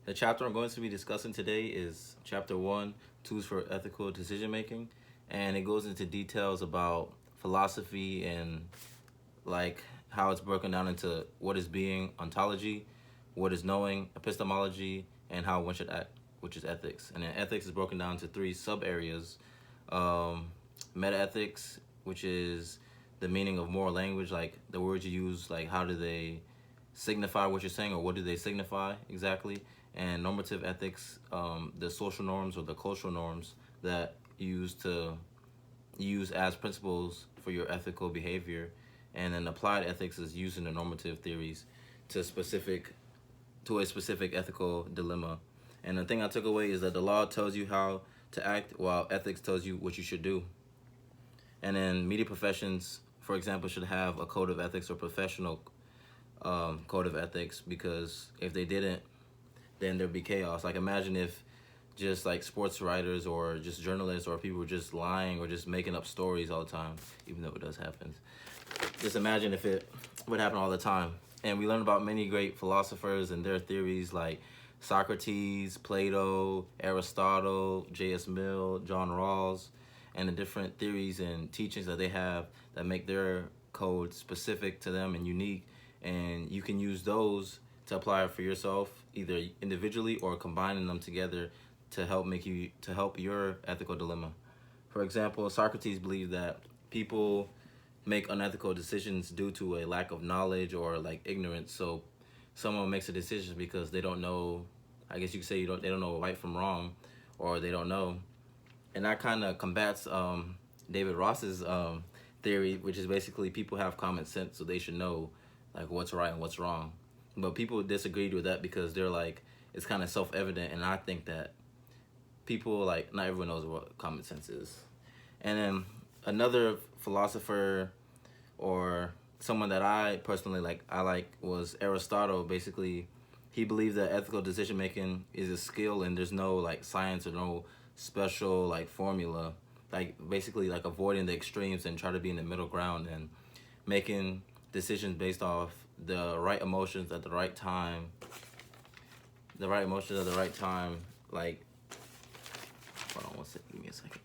The chapter I'm going to be discussing today is chapter 1, Tools for Ethical Decision Making, and it goes into details about philosophy and like how it's broken down into what is being, ontology, what is knowing, epistemology, and how one should act, which is ethics. And then ethics is broken down into three sub areas: metaethics, which is the meaning of moral language, like the words you use, like how do they signify what you're saying, or what do they signify exactly? And normative ethics, the social norms or the cultural norms that you use as principles for your ethical behavior. And then applied ethics is using the normative theories to a specific ethical dilemma. And the thing I took away is that the law tells you how to act, while ethics tells you what you should do. And then media professions, for example, should have a code of ethics or professional code of ethics, because if they didn't, then there'd be chaos. Like imagine if just like sports writers or just journalists or people were just lying or just making up stories all the time, even though it does happen. Just imagine if it would happen all the time. And we learned about many great philosophers and their theories, like Socrates, Plato, Aristotle, J.S. Mill, John Rawls, and the different theories and teachings that they have that make their code specific to them and unique. And you can use those to apply it for yourself, either individually or combining them together to help your ethical dilemma. For example, Socrates believed that people make unethical decisions due to a lack of knowledge or like ignorance. So someone makes a decision because they don't know, I guess you could say they don't know right from wrong, or they don't know. And that kind of combats David Ross's theory, which is basically people have common sense, so they should know like what's right and what's wrong. But people disagreed with that because they're like, it's kind of self-evident, and I think that people, like, not everyone knows what common sense is. And then another philosopher or someone that I personally like was Aristotle. Basically, he believed that ethical decision making is a skill, and there's no like science or no special like formula. Like basically like avoiding the extremes and try to be in the middle ground and making decisions based off the right emotions at the right time. Like, hold on one second, give me a second.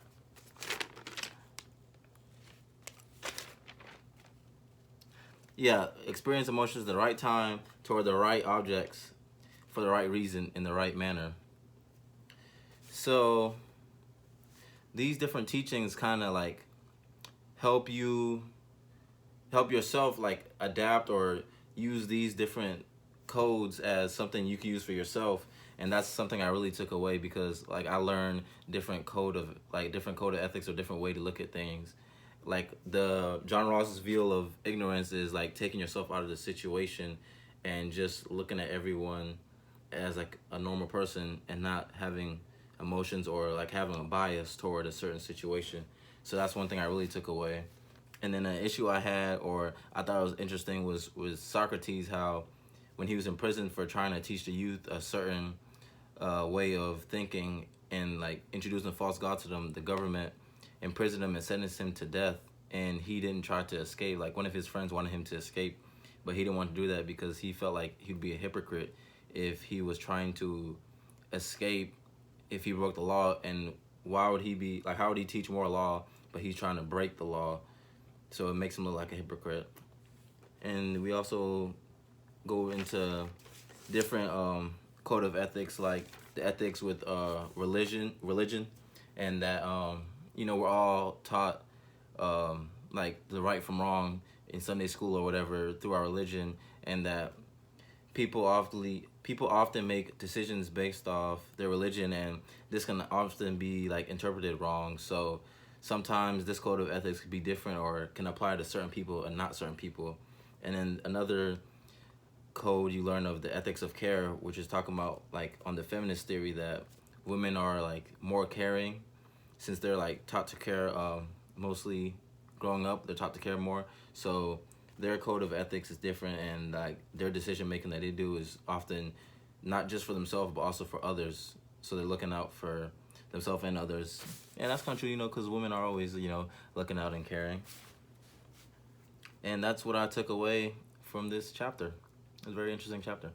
Yeah, experience emotions at the right time toward the right objects for the right reason in the right manner. So these different teachings kind of like help yourself like adapt or use these different codes as something you can use for yourself. And that's something I really took away, because like I learned different code of ethics or different way to look at things. Like the John Ross's view of ignorance is like taking yourself out of the situation and just looking at everyone as like a normal person and not having emotions or like having a bias toward a certain situation. So that's one thing I really took away. And then an issue I had, or I thought it was interesting, was Socrates, how when he was in prison for trying to teach the youth a certain way of thinking and like introducing a false god to them, the government imprisoned him and sentenced him to death, and he didn't try to escape. Like one of his friends wanted him to escape, but he didn't want to do that because he felt like he'd be a hypocrite if he was trying to escape, if he broke the law. And how would he teach moral law but he's trying to break the law? So it makes him look like a hypocrite. And we also go into different code of ethics, like the ethics with religion, and that we're all taught like the right from wrong in Sunday school or whatever through our religion, and that people often make decisions based off their religion, and this can often be like interpreted wrong. So sometimes this code of ethics could be different or can apply to certain people and not certain people. And then another code you learn of the ethics of care, which is talking about like on the feminist theory that women are like more caring, since they're like taught to care mostly growing up, they're taught to care more. So their code of ethics is different, and like their decision making that they do is often not just for themselves but also for others. So they're looking out for themselves and others. And that's kind of true, because women are always, looking out and caring. And that's what I took away from this chapter. It was a very interesting chapter.